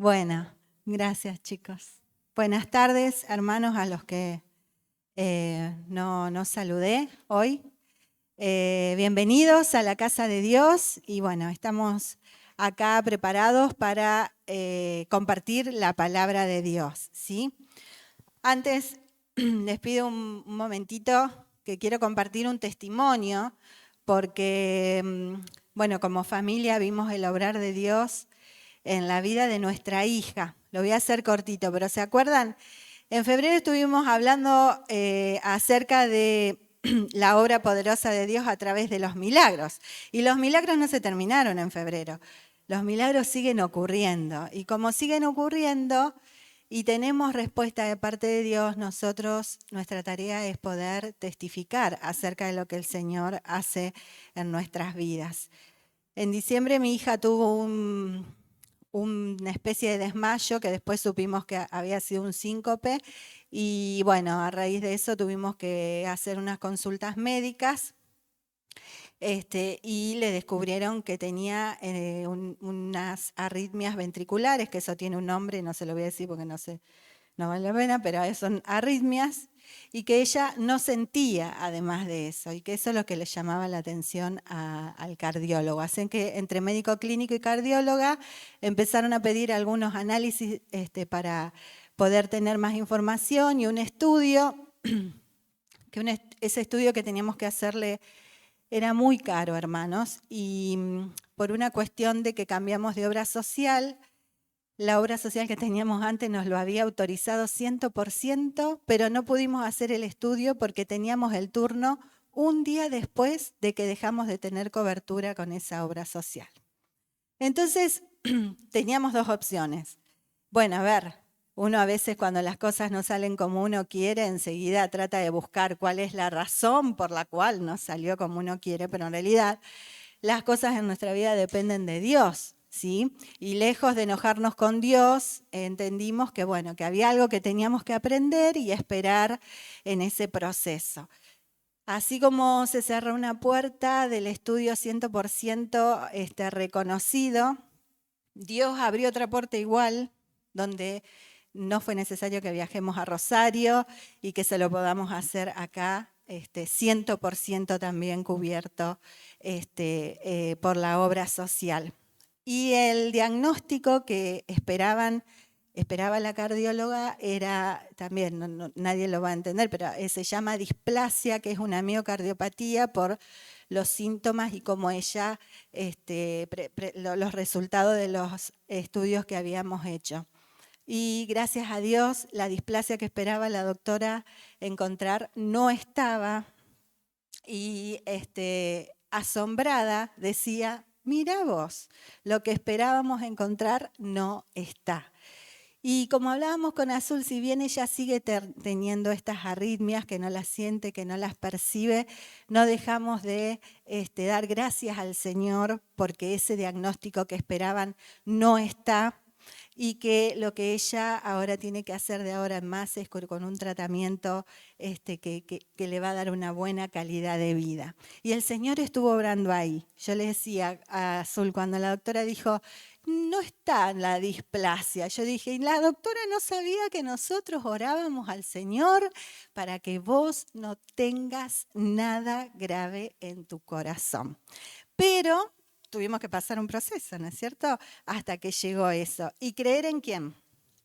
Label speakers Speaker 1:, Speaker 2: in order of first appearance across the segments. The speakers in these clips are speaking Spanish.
Speaker 1: Bueno, gracias chicos. Buenas tardes, hermanos, a los que no saludé hoy. Bienvenidos a la casa de Dios y bueno, estamos acá preparados para compartir la palabra de Dios, ¿sí? Antes les pido un momentito que quiero compartir un testimonio porque, bueno, como familia vimos el obrar de Dios en la vida de nuestra hija. Lo voy a hacer cortito, pero ¿se acuerdan? En febrero estuvimos hablando acerca de la obra poderosa de Dios a través de los milagros. Y los milagros no se terminaron en febrero. Los milagros siguen ocurriendo. Y como siguen ocurriendo y tenemos respuesta de parte de Dios, nuestra tarea es poder testificar acerca de lo que el Señor hace en nuestras vidas. En diciembre mi hija tuvo una especie de desmayo que después supimos que había sido un síncope y bueno, a raíz de eso tuvimos que hacer unas consultas médicas y le descubrieron que tenía unas arritmias ventriculares, que eso tiene un nombre, no se lo voy a decir porque no vale la pena, pero son arritmias, y que ella no sentía además de eso, y que eso es lo que le llamaba la atención al cardiólogo. Así que entre médico clínico y cardióloga empezaron a pedir algunos análisis para poder tener más información y un estudio, ese estudio que teníamos que hacerle era muy caro, hermanos, y por una cuestión de que cambiamos de obra social. La obra social que teníamos antes nos lo había autorizado 100%, pero no pudimos hacer el estudio porque teníamos el turno un día después de que dejamos de tener cobertura con esa obra social. Entonces, teníamos dos opciones. Bueno, a ver, uno a veces cuando las cosas no salen como uno quiere, enseguida trata de buscar cuál es la razón por la cual no salió como uno quiere, pero en realidad las cosas en nuestra vida dependen de Dios, ¿sí? Y lejos de enojarnos con Dios, entendimos que, bueno, que había algo que teníamos que aprender y esperar en ese proceso. Así como se cerró una puerta del estudio 100% reconocido, Dios abrió otra puerta igual, donde no fue necesario que viajemos a Rosario y que se lo podamos hacer acá, 100% también cubierto por la obra social. Y el diagnóstico que esperaba la cardióloga era, también nadie lo va a entender, pero se llama displasia, que es una miocardiopatía por los síntomas y cómo ella, los resultados de los estudios que habíamos hecho. Y gracias a Dios, la displasia que esperaba la doctora encontrar no estaba, y asombrada decía: mira vos, lo que esperábamos encontrar no está. Y como hablábamos con Azul, si bien ella sigue teniendo estas arritmias, que no las siente, que no las percibe, no dejamos de dar gracias al Señor porque ese diagnóstico que esperaban no está, y que lo que ella ahora tiene que hacer de ahora en más es con un tratamiento que le va a dar una buena calidad de vida. Y el Señor estuvo obrando ahí. Yo le decía a Azul, cuando la doctora dijo: no está en la displasia. Yo dije: y la doctora no sabía que nosotros orábamos al Señor para que vos no tengas nada grave en tu corazón. Pero tuvimos que pasar un proceso, ¿no es cierto? Hasta que llegó eso. ¿Y creer en quién?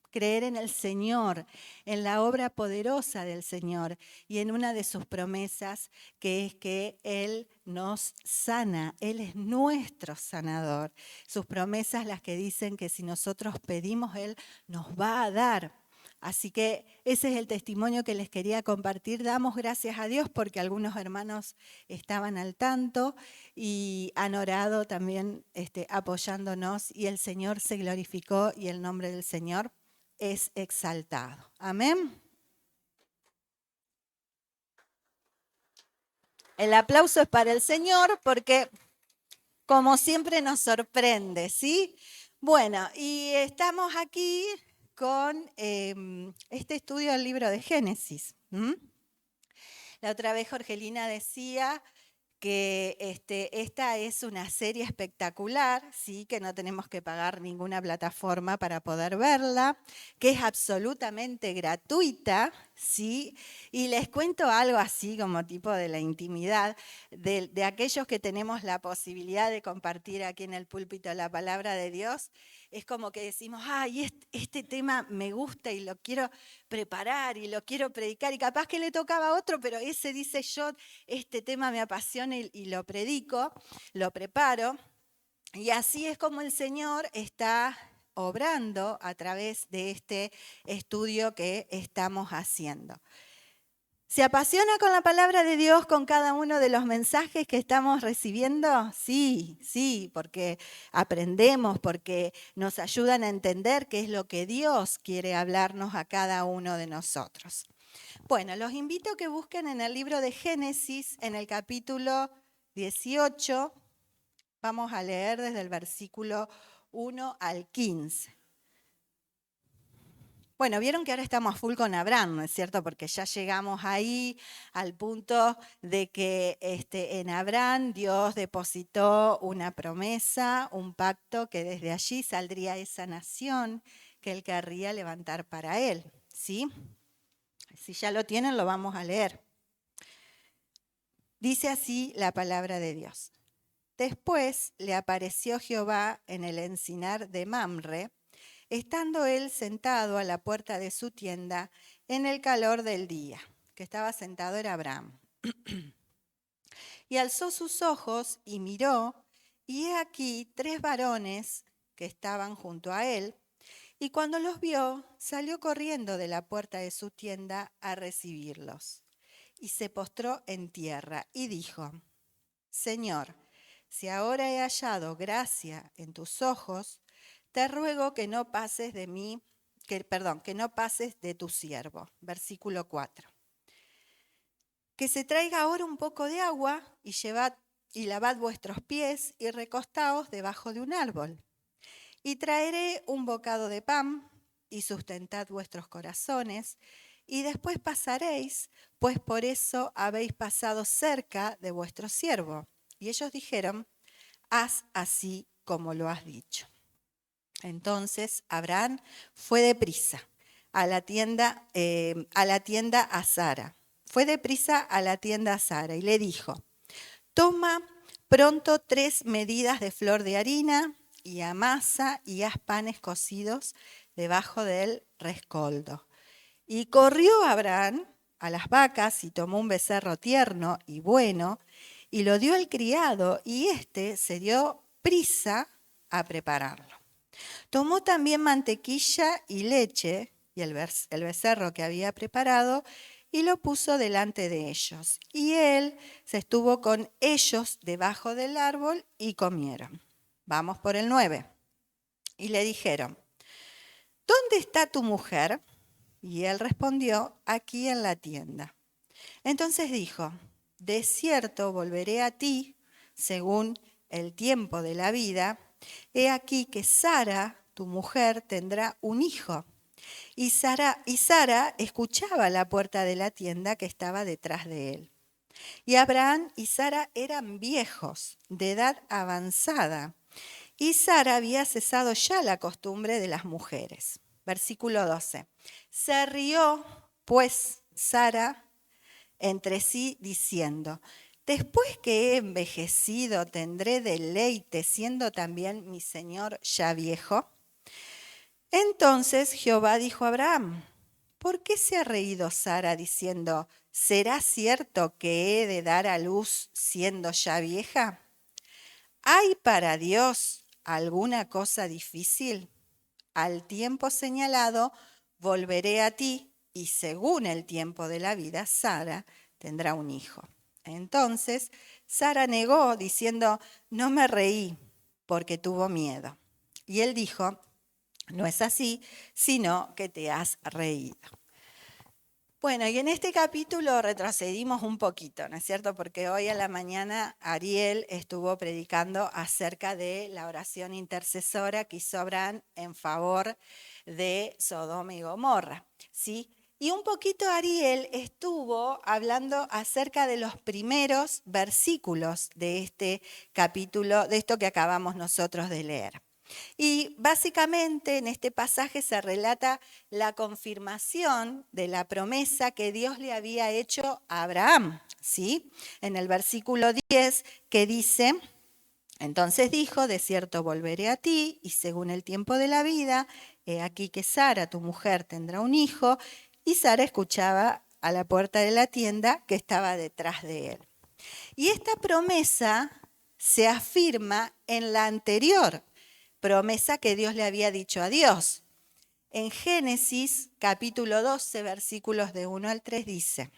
Speaker 1: Creer en el Señor, en la obra poderosa del Señor y en una de sus promesas, que es que Él nos sana, Él es nuestro sanador. Sus promesas, las que dicen que si nosotros pedimos, Él nos va a dar. Así que ese es el testimonio que les quería compartir. Damos gracias a Dios porque algunos hermanos estaban al tanto y han orado también apoyándonos, y el Señor se glorificó y el nombre del Señor es exaltado. Amén. El aplauso es para el Señor porque, como siempre, nos sorprende, ¿sí? Bueno, y estamos aquí con este estudio del libro de Génesis. La otra vez Jorgelina decía que esta es una serie espectacular, ¿sí? Que no tenemos que pagar ninguna plataforma para poder verla, que es absolutamente gratuita, ¿sí? Y les cuento algo así como tipo de la intimidad de aquellos que tenemos la posibilidad de compartir aquí en el púlpito la palabra de Dios. Es como que decimos, ay, este tema me gusta y lo quiero preparar y lo quiero predicar, y capaz que le tocaba a otro, pero ese dice yo, este tema me apasiona y lo predico, lo preparo. Y así es como el Señor está obrando a través de este estudio que estamos haciendo. ¿Se apasiona con la palabra de Dios, con cada uno de los mensajes que estamos recibiendo? Sí, sí, porque aprendemos, porque nos ayudan a entender qué es lo que Dios quiere hablarnos a cada uno de nosotros. Bueno, los invito a que busquen en el libro de Génesis, en el capítulo 18, vamos a leer desde el versículo 1 al 15. Bueno, vieron que ahora estamos full con Abraham, ¿no es cierto? Porque ya llegamos ahí al punto de que en Abraham Dios depositó una promesa, un pacto, que desde allí saldría esa nación que él querría levantar para él, ¿sí? Si ya lo tienen, lo vamos a leer. Dice así la palabra de Dios. Después le apareció Jehová en el encinar de Mamre, estando él sentado a la puerta de su tienda en el calor del día. Que estaba sentado era Abraham. Y alzó sus ojos y miró, y he aquí 3 varones que estaban junto a él, y cuando los vio, salió corriendo de la puerta de su tienda a recibirlos. Y se postró en tierra y dijo, Señor, si ahora he hallado gracia en tus ojos, te ruego que no pases de mí, que no pases de tu siervo. Versículo 4. Que se traiga ahora un poco de agua y lavad vuestros pies y recostaos debajo de un árbol. Y traeré un bocado de pan y sustentad vuestros corazones, y después pasaréis, pues por eso habéis pasado cerca de vuestro siervo. Y ellos dijeron, haz así como lo has dicho. Entonces Abraham fue deprisa a la tienda a Sara. Fue deprisa a la tienda a Sara y le dijo, toma pronto 3 medidas de flor de harina y amasa y haz panes cocidos debajo del rescoldo. Y corrió Abraham a las vacas y tomó un becerro tierno y bueno y lo dio al criado, y éste se dio prisa a prepararlo. Tomó también mantequilla y leche y el becerro que había preparado y lo puso delante de ellos. Y él se estuvo con ellos debajo del árbol y comieron. Vamos por el 9. Y le dijeron, ¿dónde está tu mujer? Y él respondió, aquí en la tienda. Entonces dijo, de cierto volveré a ti según el tiempo de la vida. He aquí que Sara, tu mujer, tendrá un hijo. Y Sara escuchaba la puerta de la tienda que estaba detrás de él. Y Abraham y Sara eran viejos, de edad avanzada, y Sara había cesado ya la costumbre de las mujeres. Versículo 12. Se rió, pues, Sara entre sí, diciendo, después que he envejecido, ¿tendré deleite, siendo también mi señor ya viejo? Entonces Jehová dijo a Abraham, ¿por qué se ha reído Sara diciendo, ¿será cierto que he de dar a luz siendo ya vieja? ¿Hay para Dios alguna cosa difícil? Al tiempo señalado volveré a ti, y según el tiempo de la vida, Sara tendrá un hijo. Entonces Sara negó, diciendo, no me reí, porque tuvo miedo. Y él dijo, no es así, sino que te has reído. Bueno, y en este capítulo retrocedimos un poquito, ¿no es cierto? Porque hoy a la mañana Ariel estuvo predicando acerca de la oración intercesora que hizo Abraham en favor de Sodoma y Gomorra, ¿sí? Y un poquito Ariel estuvo hablando acerca de los primeros versículos de este capítulo, de esto que acabamos nosotros de leer. Y básicamente en este pasaje se relata la confirmación de la promesa que Dios le había hecho a Abraham, ¿sí? En el versículo 10 que dice: entonces dijo, de cierto volveré a ti, y según el tiempo de la vida, he aquí que Sara, tu mujer, tendrá un hijo. Y Sara escuchaba a la puerta de la tienda que estaba detrás de él. Y esta promesa se afirma en la anterior promesa que Dios le había dicho a Dios. En Génesis capítulo 12, versículos de 1 al 3 dice: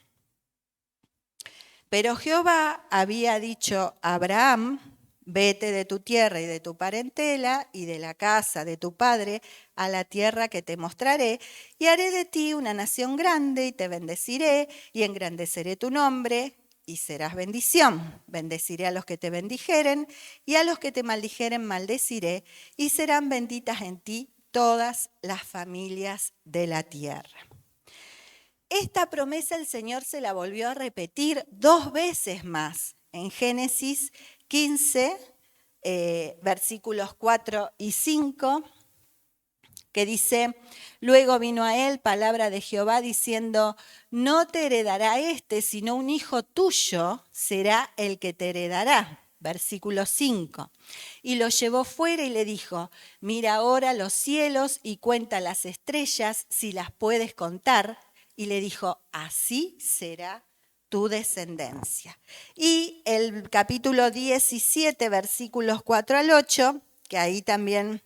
Speaker 1: pero Jehová había dicho a Abraham: vete de tu tierra y de tu parentela y de la casa de tu padre a la tierra que te mostraré, y haré de ti una nación grande, y te bendeciré, y engrandeceré tu nombre, y serás bendición. Bendeciré a los que te bendijeren, y a los que te maldijeren maldeciré, y serán benditas en ti todas las familias de la tierra. Esta promesa el Señor se la volvió a repetir 2 veces más en Génesis 15, versículos 4 y 5, que dice: luego vino a él palabra de Jehová diciendo: no te heredará sino un hijo tuyo será el que te heredará. Versículo 5. Y lo llevó fuera y le dijo: mira ahora los cielos y cuenta las estrellas, si las puedes contar. Y le dijo: así será tu descendencia. Y el capítulo 17, versículos 4 al 8, que ahí también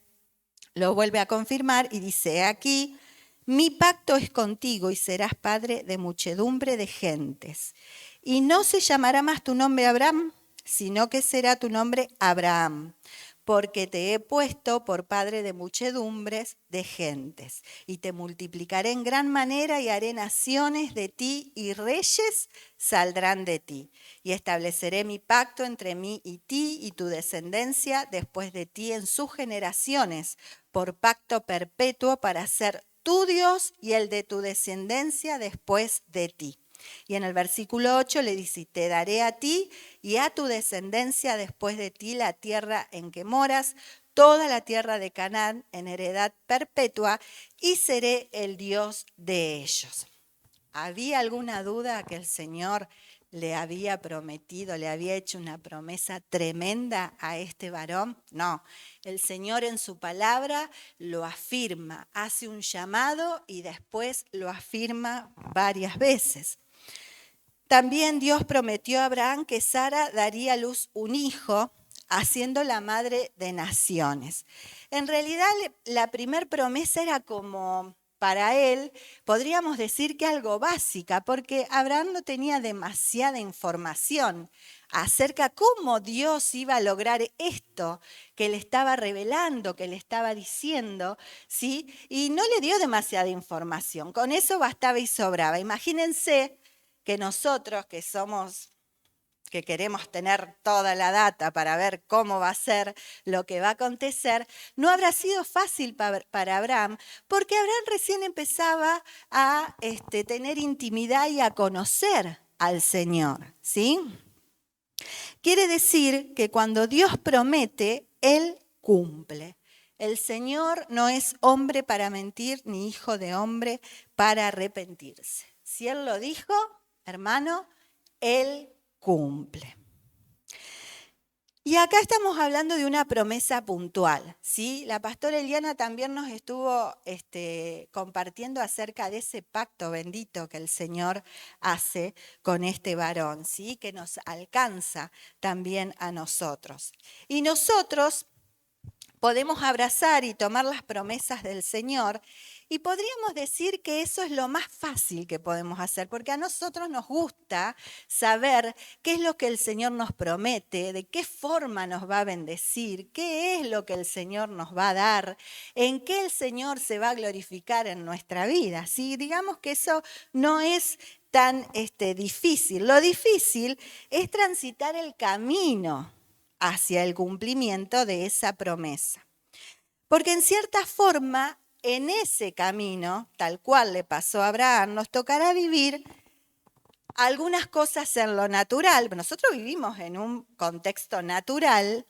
Speaker 1: lo vuelve a confirmar y dice: aquí, mi pacto es contigo y serás padre de muchedumbre de gentes. Y no se llamará más tu nombre Abraham, sino que será tu nombre Abraham, porque te he puesto por padre de muchedumbres de gentes. Y te multiplicaré en gran manera y haré naciones de ti, y reyes saldrán de ti. Y estableceré mi pacto entre mí y ti y tu descendencia después de ti en sus generaciones, por pacto perpetuo, para ser tu Dios y el de tu descendencia después de ti. Y en el versículo 8 le dice: te daré a ti y a tu descendencia después de ti la tierra en que moras, toda la tierra de Canaán en heredad perpetua, y seré el Dios de ellos. ¿Había alguna duda que el Señor le había prometido, le había hecho una promesa tremenda a este varón? No, el Señor en su palabra lo afirma, hace un llamado y después lo afirma varias veces. También Dios prometió a Abraham que Sara daría a luz un hijo, haciendo la madre de naciones. En realidad, la primera promesa era como para él, podríamos decir que algo básica, porque Abraham no tenía demasiada información acerca de cómo Dios iba a lograr esto que le estaba revelando, que le estaba diciendo, ¿sí? Y no le dio demasiada información. Con eso bastaba y sobraba. Imagínense que nosotros que queremos tener toda la data para ver cómo va a ser lo que va a acontecer, no habrá sido fácil para Abraham, porque Abraham recién empezaba a tener intimidad y a conocer al Señor, ¿sí? Quiere decir que cuando Dios promete, Él cumple. El Señor no es hombre para mentir, ni hijo de hombre para arrepentirse. Si Él lo dijo, hermano, Él cumple. Y acá estamos hablando de una promesa puntual, ¿sí? La pastora Eliana también nos estuvo compartiendo acerca de ese pacto bendito que el Señor hace con este varón, ¿sí? Que nos alcanza también a nosotros. Y nosotros podemos abrazar y tomar las promesas del Señor, y podríamos decir que eso es lo más fácil que podemos hacer, porque a nosotros nos gusta saber qué es lo que el Señor nos promete, de qué forma nos va a bendecir, qué es lo que el Señor nos va a dar, en qué el Señor se va a glorificar en nuestra vida. ¿Sí? Digamos que eso no es tan difícil. Lo difícil es transitar el camino hacia el cumplimiento de esa promesa. Porque en cierta forma en ese camino, tal cual le pasó a Abraham, nos tocará vivir algunas cosas en lo natural. Nosotros vivimos en un contexto natural,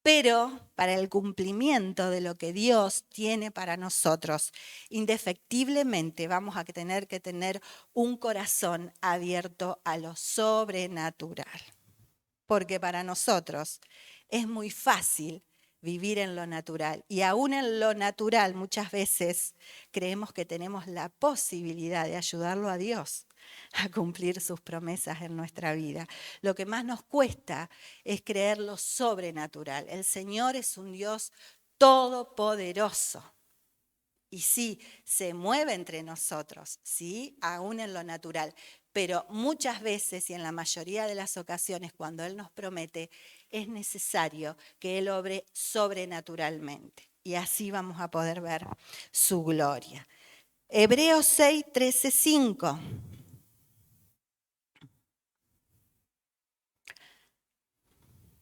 Speaker 1: pero para el cumplimiento de lo que Dios tiene para nosotros, indefectiblemente vamos a tener que tener un corazón abierto a lo sobrenatural. Porque para nosotros es muy fácil vivir en lo natural. Y aún en lo natural muchas veces creemos que tenemos la posibilidad de ayudarlo a Dios a cumplir sus promesas en nuestra vida. Lo que más nos cuesta es creer lo sobrenatural. El Señor es un Dios todopoderoso. Y sí, se mueve entre nosotros, sí, aún en lo natural. Pero muchas veces y en la mayoría de las ocasiones cuando Él nos promete, es necesario que Él obre sobrenaturalmente. Y así vamos a poder ver su gloria. Hebreos 6, 13, 5.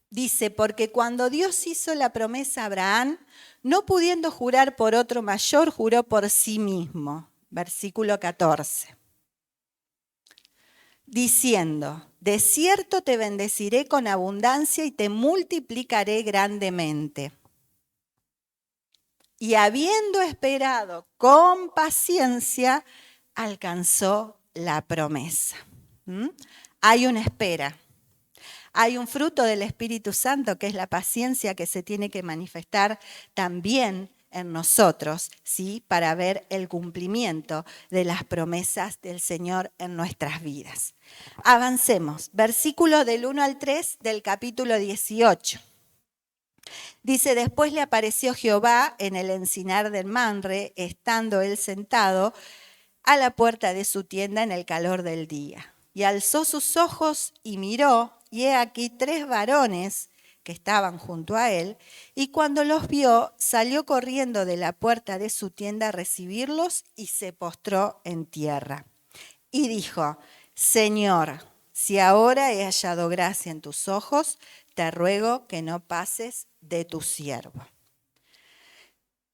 Speaker 1: Dice, porque cuando Dios hizo la promesa a Abraham, no pudiendo jurar por otro mayor, juró por sí mismo. Versículo 14. Diciendo, de cierto te bendeciré con abundancia y te multiplicaré grandemente. Y habiendo esperado con paciencia, alcanzó la promesa. Hay una espera. Hay un fruto del Espíritu Santo que es la paciencia que se tiene que manifestar también en nosotros, ¿sí? Para ver el cumplimiento de las promesas del Señor en nuestras vidas. Avancemos. Versículos del 1 al 3 del capítulo 18. Dice, después le apareció Jehová en el encinar del Manre, estando él sentado a la puerta de su tienda en el calor del día. Y alzó sus ojos y miró, y he aquí 3 varones que estaban junto a él, y cuando los vio, salió corriendo de la puerta de su tienda a recibirlos y se postró en tierra. Y dijo, Señor, si ahora he hallado gracia en tus ojos, te ruego que no pases de tu siervo.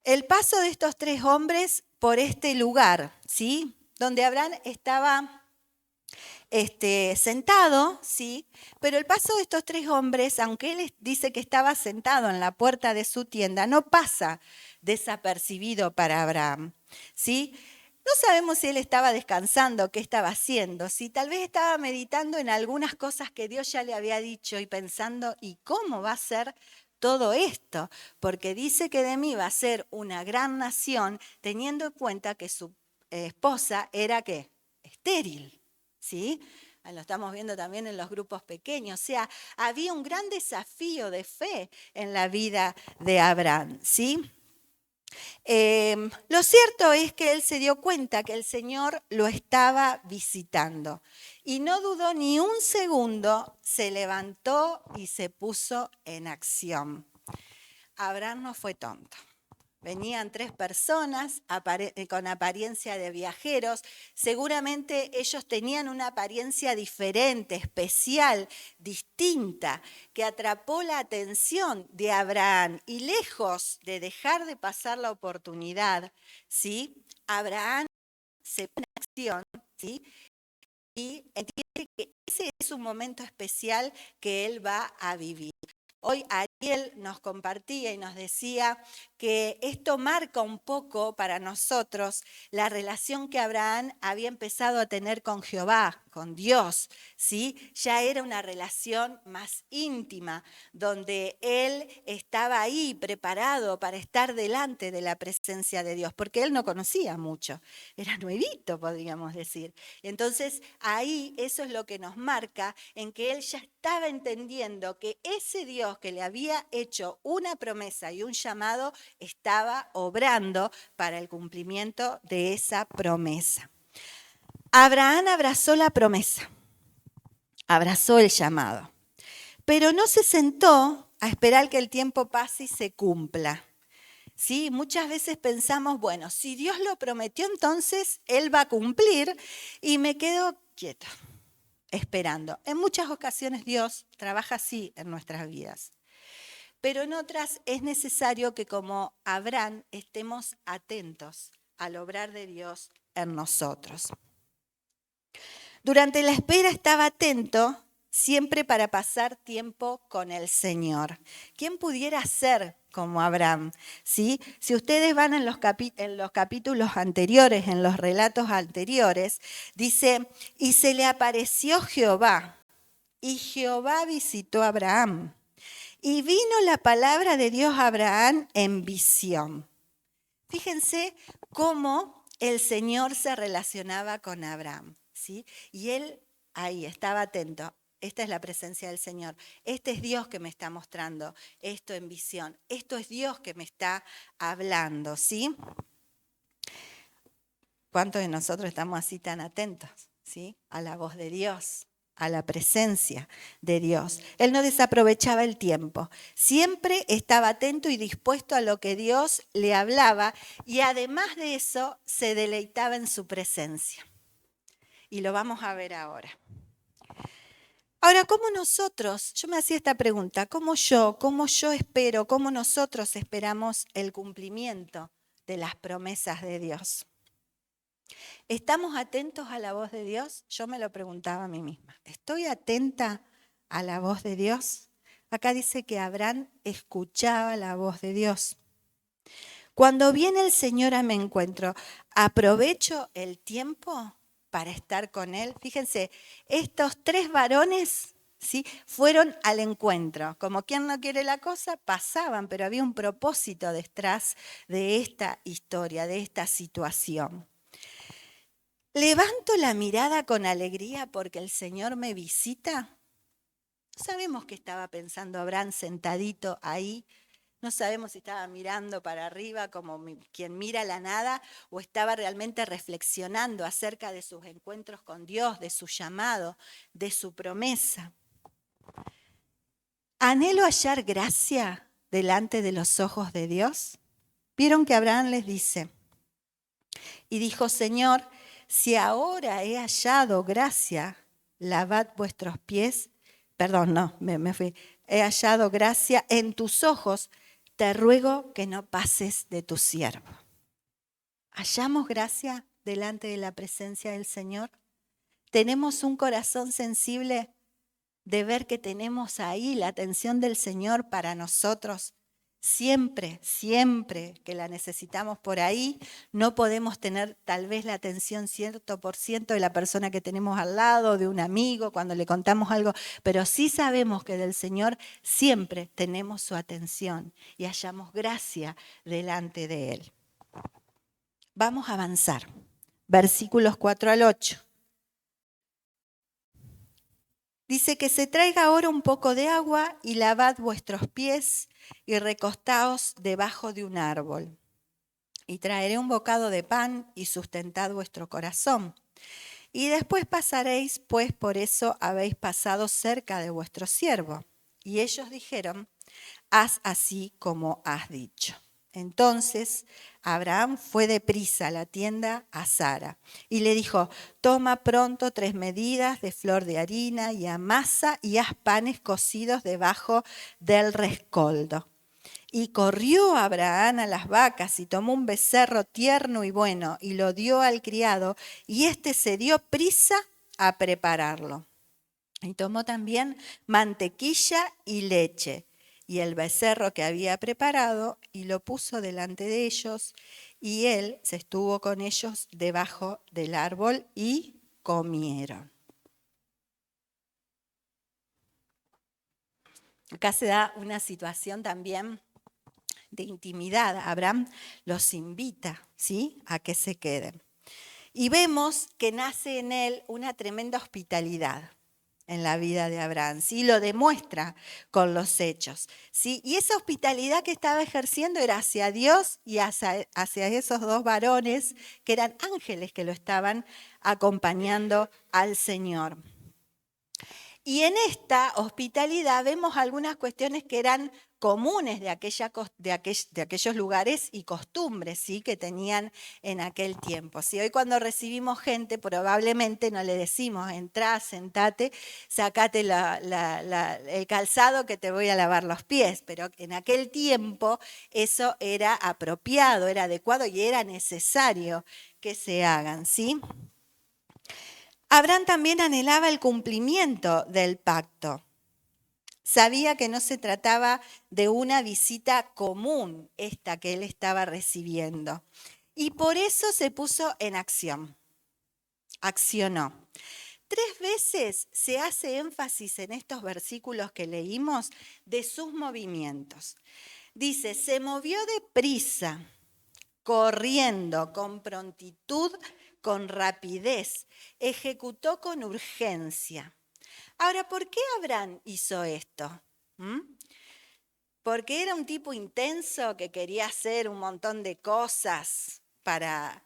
Speaker 1: El paso de estos 3 hombres por este lugar, ¿sí? Donde Abraham estaba sentado, ¿sí? Pero el paso de estos 3 hombres, aunque él dice que estaba sentado en la puerta de su tienda, no pasa desapercibido para Abraham, ¿sí? No sabemos si él estaba descansando, qué estaba haciendo, si tal vez estaba meditando en algunas cosas que Dios ya le había dicho y pensando, ¿y cómo va a ser todo esto? Porque dice que de mí va a ser una gran nación, teniendo en cuenta que su esposa era, ¿qué? Estéril. ¿Sí? Lo estamos viendo también en los grupos pequeños. O sea, había un gran desafío de fe en la vida de Abraham. ¿Sí? Lo cierto es que él se dio cuenta que el Señor lo estaba visitando y no dudó ni un segundo, se levantó y se puso en acción. Abraham no fue tonto. Venían 3 personas con apariencia de viajeros. Seguramente ellos tenían una apariencia diferente, especial, distinta, que atrapó la atención de Abraham. Y lejos de dejar de pasar la oportunidad, ¿sí? Abraham se pone en acción, ¿sí? Y entiende que ese es un momento especial que él va a vivir. Hoy Ariel nos compartía y nos decía que esto marca un poco para nosotros la relación que Abraham había empezado a tener con Jehová, con Dios, ¿sí? Ya era una relación más íntima, donde él estaba ahí preparado para estar delante de la presencia de Dios, porque él no conocía mucho, era nuevito, podríamos decir. Entonces ahí eso es lo que nos marca en que él ya estaba entendiendo que ese Dios que le había hecho una promesa y un llamado estaba obrando para el cumplimiento de esa promesa. Abraham abrazó la promesa, abrazó el llamado, pero no se sentó a esperar que el tiempo pase y se cumpla. ¿Sí? Muchas veces pensamos, bueno, si Dios lo prometió, entonces Él va a cumplir y me quedo quieto, esperando. En muchas ocasiones Dios trabaja así en nuestras vidas. pero en otras es necesario que como Abraham estemos atentos al obrar de Dios en nosotros. Durante la espera estaba atento siempre para pasar tiempo con el Señor. ¿Quién pudiera ser como Abraham? ¿Sí? Si ustedes van en los capítulos anteriores, en los relatos anteriores, dice, y se le apareció Jehová, y Jehová visitó a Abraham. Y vino la palabra de Dios a Abraham en visión. Fíjense cómo el Señor se relacionaba con Abraham, ¿sí? Y él ahí estaba atento. Esta es la presencia del Señor. Este es Dios que me está mostrando esto en visión. Esto es Dios que me está hablando, ¿sí? ¿Cuántos de nosotros estamos así tan atentos, ¿sí? A la voz de Dios, a la presencia de Dios? Él no desaprovechaba el tiempo. Siempre estaba atento y dispuesto a lo que Dios le hablaba y además de eso se deleitaba en su presencia. Y lo vamos a ver ahora. Ahora, ¿cómo nosotros, yo me hacía esta pregunta, cómo yo espero, cómo nosotros esperamos el cumplimiento de las promesas de Dios? ¿Estamos atentos a la voz de Dios? Yo me lo preguntaba a mí misma. ¿Estoy atenta a la voz de Dios? Acá dice que Abraham escuchaba la voz de Dios. Cuando viene el Señor a mi encuentro, ¿aprovecho el tiempo para estar con Él? Fíjense, estos 3 varones, ¿sí?, fueron al encuentro. Como quien no quiere la cosa, pasaban, pero había un propósito detrás de esta historia, de esta situación. ¿Levanto la mirada con alegría porque el Señor me visita? Sabemos que estaba pensando Abraham sentadito ahí. No sabemos si estaba mirando para arriba como quien mira la nada o estaba realmente reflexionando acerca de sus encuentros con Dios, de su llamado, de su promesa. ¿Anhelo hallar gracia delante de los ojos de Dios? Vieron que Abraham les dice, y dijo, Señor, si ahora he hallado gracia, lavad vuestros pies. Perdón, no, me fui. He hallado gracia en tus ojos, te ruego que no pases de tu siervo. ¿Hallamos gracia delante de la presencia del Señor? ¿Tenemos un corazón sensible de ver que tenemos ahí la atención del Señor para nosotros? Siempre, siempre que la necesitamos por ahí, no podemos tener tal vez la atención 100% de la persona que tenemos al lado, de un amigo, cuando le contamos algo, pero sí sabemos que del Señor siempre tenemos su atención y hallamos gracia delante de Él. Vamos a avanzar. Versículos 4 al 8. Dice que se traiga ahora un poco de agua y lavad vuestros pies y recostaos debajo de un árbol. Y traeré un bocado de pan y sustentad vuestro corazón. Y después pasaréis, pues por eso habéis pasado cerca de vuestro siervo. Y ellos dijeron, haz así como has dicho. Entonces Abraham fue deprisa a la tienda a Sara y le dijo, toma pronto 3 medidas de flor de harina y amasa y haz panes cocidos debajo del rescoldo. Y corrió Abraham a las vacas y tomó un becerro tierno y bueno y lo dio al criado y éste se dio prisa a prepararlo. Y tomó también mantequilla y leche y el becerro que había preparado y lo puso delante de ellos y él se estuvo con ellos debajo del árbol y comieron. Acá se da una situación también de intimidad. Abraham los invita, ¿sí?, a que se queden. Y vemos que nace en él una tremenda hospitalidad en la vida de Abraham, ¿sí? Lo demuestra con los hechos, ¿sí? Y esa hospitalidad que estaba ejerciendo era hacia Dios y hacia esos 2 varones que eran ángeles que lo estaban acompañando al Señor. Y en esta hospitalidad vemos algunas cuestiones que eran comunes de aquellos lugares y costumbres, ¿sí?, que tenían en aquel tiempo. ¿Sí? Hoy cuando recibimos gente probablemente no le decimos, entrá, sentate, sacate el calzado que te voy a lavar los pies, pero en aquel tiempo eso era apropiado, era adecuado y era necesario que se hagan, ¿sí? Abraham también anhelaba el cumplimiento del pacto. Sabía que no se trataba de una visita común esta que él estaba recibiendo. Y por eso se puso en acción. Accionó. 3 veces se hace énfasis en estos versículos que leímos de sus movimientos. Dice, se movió deprisa, corriendo, con prontitud, con rapidez, ejecutó con urgencia. Ahora, ¿por qué Abraham hizo esto? ¿Porque era un tipo intenso que quería hacer un montón de cosas para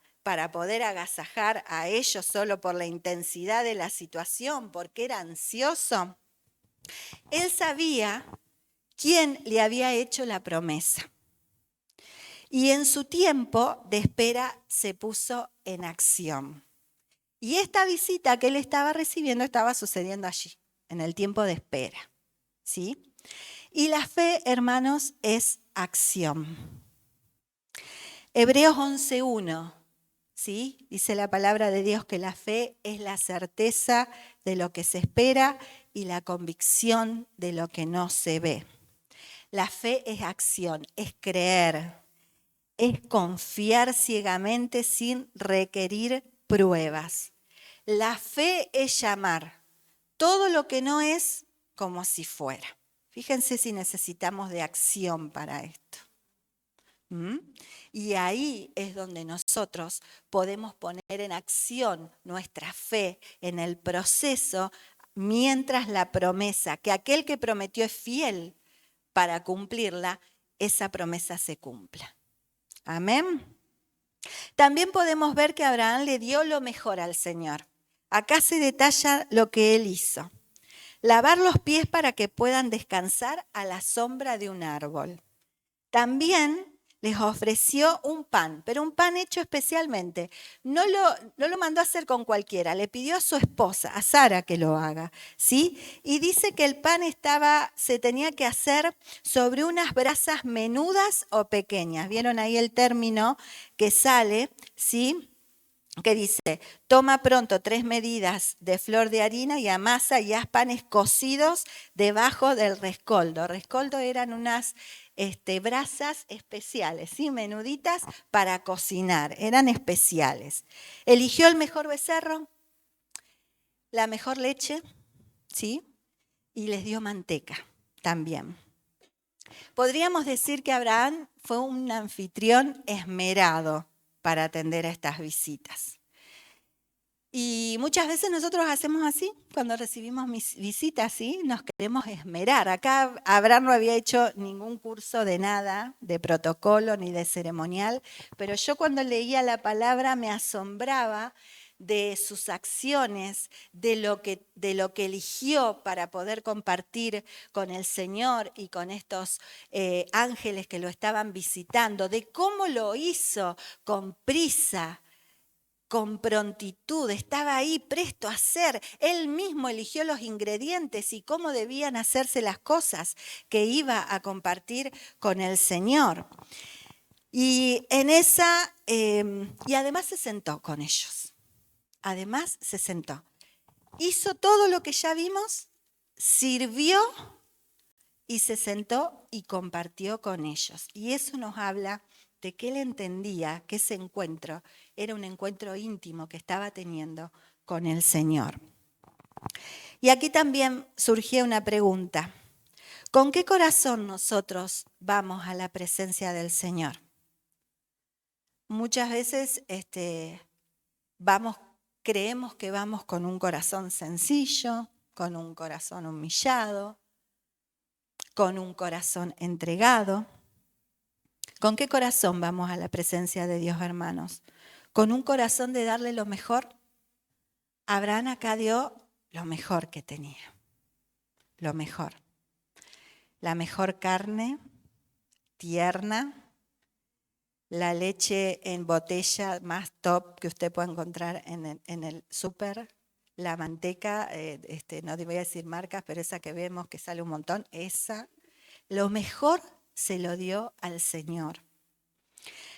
Speaker 1: poder agasajar a ellos solo por la intensidad de la situación? ¿Porque era ansioso? Él sabía quién le había hecho la promesa. Y en su tiempo de espera se puso en acción. Y esta visita que él estaba recibiendo estaba sucediendo allí, en el tiempo de espera. ¿Sí? Y la fe, hermanos, es acción. Hebreos 11:1, ¿sí? Dice la palabra de Dios que la fe es la certeza de lo que se espera y la convicción de lo que no se ve. La fe es acción, es creer, es confiar ciegamente sin requerir pruebas. La fe es llamar todo lo que no es como si fuera. Fíjense si necesitamos de acción para esto. Y ahí es donde nosotros podemos poner en acción nuestra fe en el proceso, mientras la promesa, que aquel que prometió es fiel para cumplirla, esa promesa se cumpla. Amén. También podemos ver que Abraham le dio lo mejor al Señor. Acá se detalla lo que él hizo. Lavar los pies para que puedan descansar a la sombra de un árbol. También les ofreció un pan, pero un pan hecho especialmente. No lo mandó a hacer con cualquiera, le pidió a su esposa, a Sara, que lo haga, ¿sí? Y dice que el pan se tenía que hacer sobre unas brasas menudas o pequeñas. ¿Vieron ahí el término que sale, sí? Que dice, toma pronto 3 medidas de flor de harina y amasa y haz panes cocidos debajo del rescoldo. Rescoldo eran unas brasas especiales, ¿sí? Menuditas para cocinar, eran especiales. Eligió el mejor becerro, la mejor leche, ¿sí? Y les dio manteca también. Podríamos decir que Abraham fue un anfitrión esmerado para atender a estas visitas. Y muchas veces nosotros hacemos así, cuando recibimos visitas, ¿sí? Nos queremos esmerar. Acá Abraham no había hecho ningún curso de nada, de protocolo ni de ceremonial, pero yo cuando leía la palabra me asombraba de sus acciones, de lo que eligió para poder compartir con el Señor y con estos ángeles que lo estaban visitando, de cómo lo hizo con prisa, con prontitud, estaba ahí presto a hacer. Él mismo eligió los ingredientes y cómo debían hacerse las cosas que iba a compartir con el Señor. Y y además se sentó con ellos. Además se sentó. Hizo todo lo que ya vimos, sirvió y se sentó y compartió con ellos. Y eso nos habla de que él entendía que ese encuentro era un encuentro íntimo que estaba teniendo con el Señor. Y aquí también surgía una pregunta. ¿Con qué corazón nosotros vamos a la presencia del Señor? Muchas veces creemos que vamos con un corazón sencillo, con un corazón humillado, con un corazón entregado. ¿Con qué corazón vamos a la presencia de Dios, hermanos? ¿Con un corazón de darle lo mejor? Abraham acá dio lo mejor que tenía. lo mejor. La mejor carne, tierna, la leche en botella más top que usted pueda encontrar en el súper, la manteca, no te voy a decir marcas, pero esa que vemos que sale un montón, esa, lo mejor se lo dio al Señor.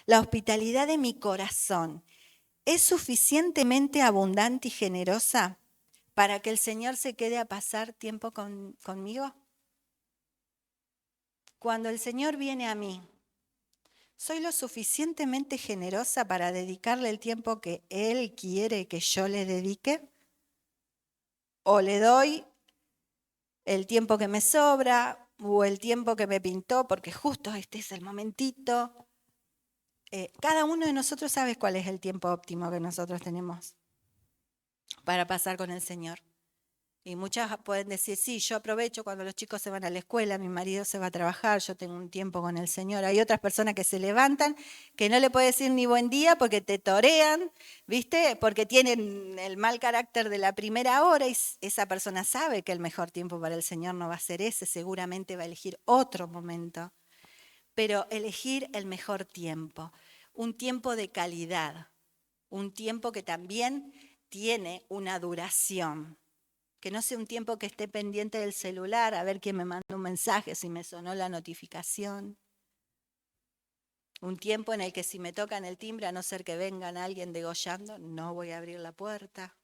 Speaker 1: La hospitalidad de mi corazón es suficientemente abundante y generosa para que el Señor se quede a pasar tiempo conmigo. Cuando el Señor viene a mí, ¿soy lo suficientemente generosa para dedicarle el tiempo que Él quiere que yo le dedique? ¿O le doy el tiempo que me sobra o el tiempo que me pintó porque justo este es el momentito? Cada uno de nosotros sabe cuál es el tiempo óptimo que nosotros tenemos para pasar con el Señor. Y muchas pueden decir, sí, yo aprovecho cuando los chicos se van a la escuela, mi marido se va a trabajar, yo tengo un tiempo con el Señor. Hay otras personas que se levantan, que no le puede decir ni buen día porque te torean, ¿viste? Porque tienen el mal carácter de la primera hora y esa persona sabe que el mejor tiempo para el Señor no va a ser ese, seguramente va a elegir otro momento. Pero elegir el mejor tiempo, un tiempo de calidad, un tiempo que también tiene una duración. Que no sea un tiempo que esté pendiente del celular a ver quién me manda un mensaje, si me sonó la notificación. Un tiempo en el que si me tocan el timbre, a no ser que vengan alguien degollando, no voy a abrir la puerta.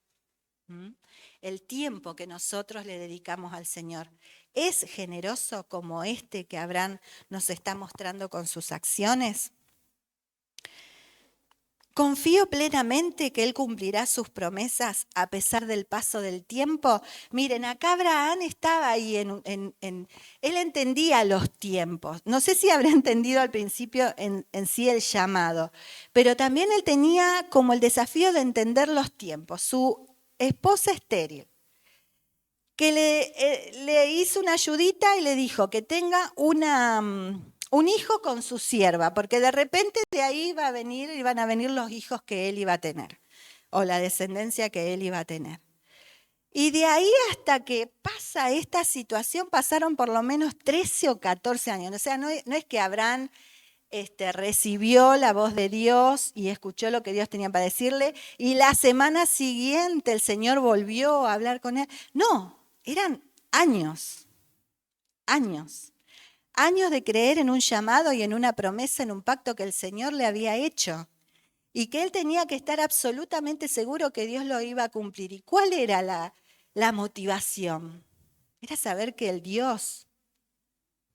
Speaker 1: El tiempo que nosotros le dedicamos al Señor es generoso como este que Abraham nos está mostrando con sus acciones. Confío plenamente que Él cumplirá sus promesas a pesar del paso del tiempo. Miren, acá Abraham estaba ahí, él entendía los tiempos. No sé si habrá entendido al principio en sí el llamado, pero también él tenía como el desafío de entender los tiempos. Su esposa estéril, que le hizo una ayudita y le dijo que tenga un hijo con su sierva, porque de repente de ahí iban a venir los hijos que él iba a tener, o la descendencia que él iba a tener. Y de ahí hasta que pasa esta situación pasaron por lo menos 13 o 14 años. O sea, no es que Abraham recibió la voz de Dios y escuchó lo que Dios tenía para decirle, y la semana siguiente el Señor volvió a hablar con él. No, eran años, años. Años de creer en un llamado y en una promesa, en un pacto que el Señor le había hecho y que él tenía que estar absolutamente seguro que Dios lo iba a cumplir. ¿Y cuál era la motivación? Era saber que el Dios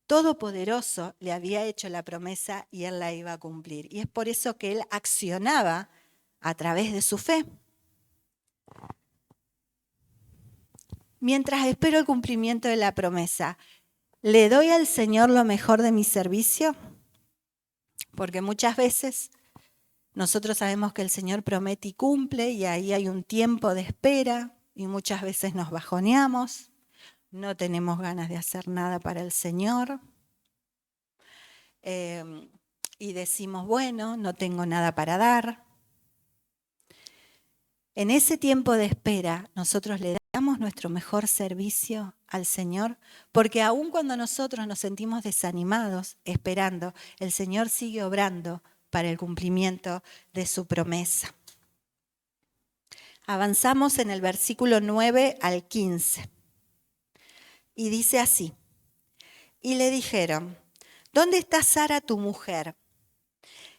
Speaker 1: Todopoderoso le había hecho la promesa y él la iba a cumplir. Y es por eso que él accionaba a través de su fe. Mientras espero el cumplimiento de la promesa, ¿le doy al Señor lo mejor de mi servicio? Porque muchas veces nosotros sabemos que el Señor promete y cumple y ahí hay un tiempo de espera y muchas veces nos bajoneamos, no tenemos ganas de hacer nada para el Señor y decimos, bueno, no tengo nada para dar. En ese tiempo de espera nosotros le damos nuestro mejor servicio al Señor, porque aun cuando nosotros nos sentimos desanimados esperando, el Señor sigue obrando para el cumplimiento de su promesa. Avanzamos en el versículo 9 al 15. Y dice así, y le dijeron, ¿dónde está Sara tu mujer?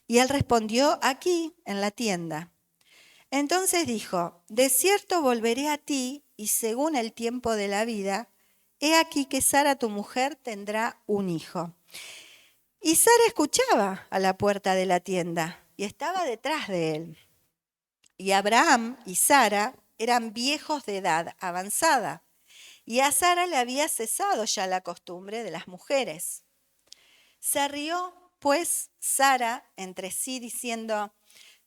Speaker 1: Y él respondió, aquí, en la tienda. Entonces dijo, de cierto volveré a ti, y según el tiempo de la vida, he aquí que Sara tu mujer tendrá un hijo. Y Sara escuchaba a la puerta de la tienda, y estaba detrás de él. Y Abraham y Sara eran viejos de edad avanzada, y a Sara le había cesado ya la costumbre de las mujeres. Se rió, pues, Sara entre sí, diciendo,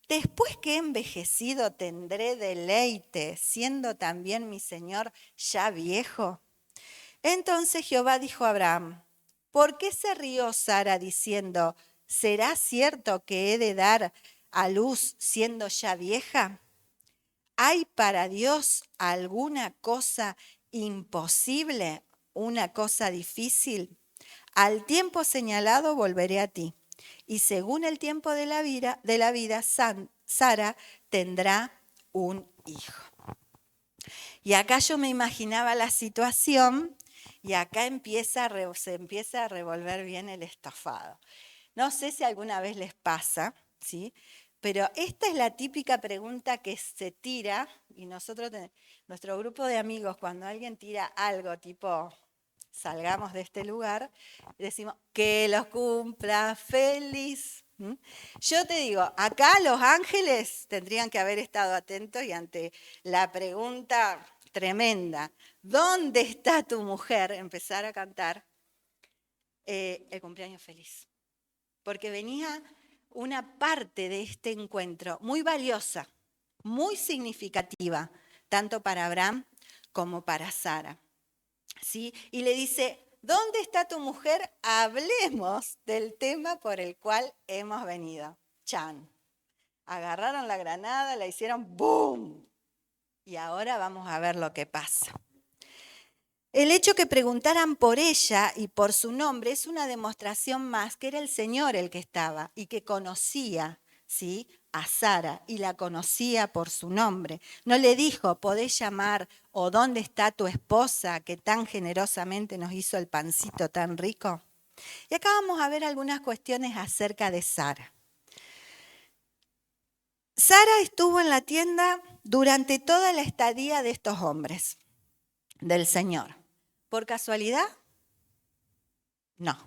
Speaker 1: después que he envejecido tendré deleite, siendo también mi señor ya viejo. Entonces Jehová dijo a Abraham, ¿por qué se rió Sara diciendo, ¿será cierto que he de dar a luz siendo ya vieja? ¿Hay para Dios alguna cosa imposible? una cosa difícil, al tiempo señalado volveré a ti. Y según el tiempo de la vida, Sara tendrá un hijo. Y acá yo me imaginaba la situación y acá se empieza a revolver bien el estofado. No sé si alguna vez les pasa, ¿sí? Pero esta es la típica pregunta que se tira, y nuestro grupo de amigos, cuando alguien tira algo tipo, salgamos de este lugar, decimos, que los cumpla feliz. Yo te digo, acá los ángeles tendrían que haber estado atentos y ante la pregunta tremenda, ¿dónde está tu mujer? Empezar a cantar el cumpleaños feliz. Porque venía una parte de este encuentro muy valiosa, muy significativa, tanto para Abraham como para Sara. ¿Sí? Y le dice, ¿dónde está tu mujer? Hablemos del tema por el cual hemos venido. Chan. Agarraron la granada, la hicieron ¡boom! Y ahora vamos a ver lo que pasa. El hecho que preguntaran por ella y por su nombre es una demostración más que era el Señor el que estaba y que conocía, ¿sí?, a Sara y la conocía por su nombre. No le dijo, ¿podés llamar o dónde está tu esposa que tan generosamente nos hizo el pancito tan rico? Y acá vamos a ver algunas cuestiones acerca de Sara. Sara estuvo en la tienda durante toda la estadía de estos hombres del Señor. ¿Por casualidad? No.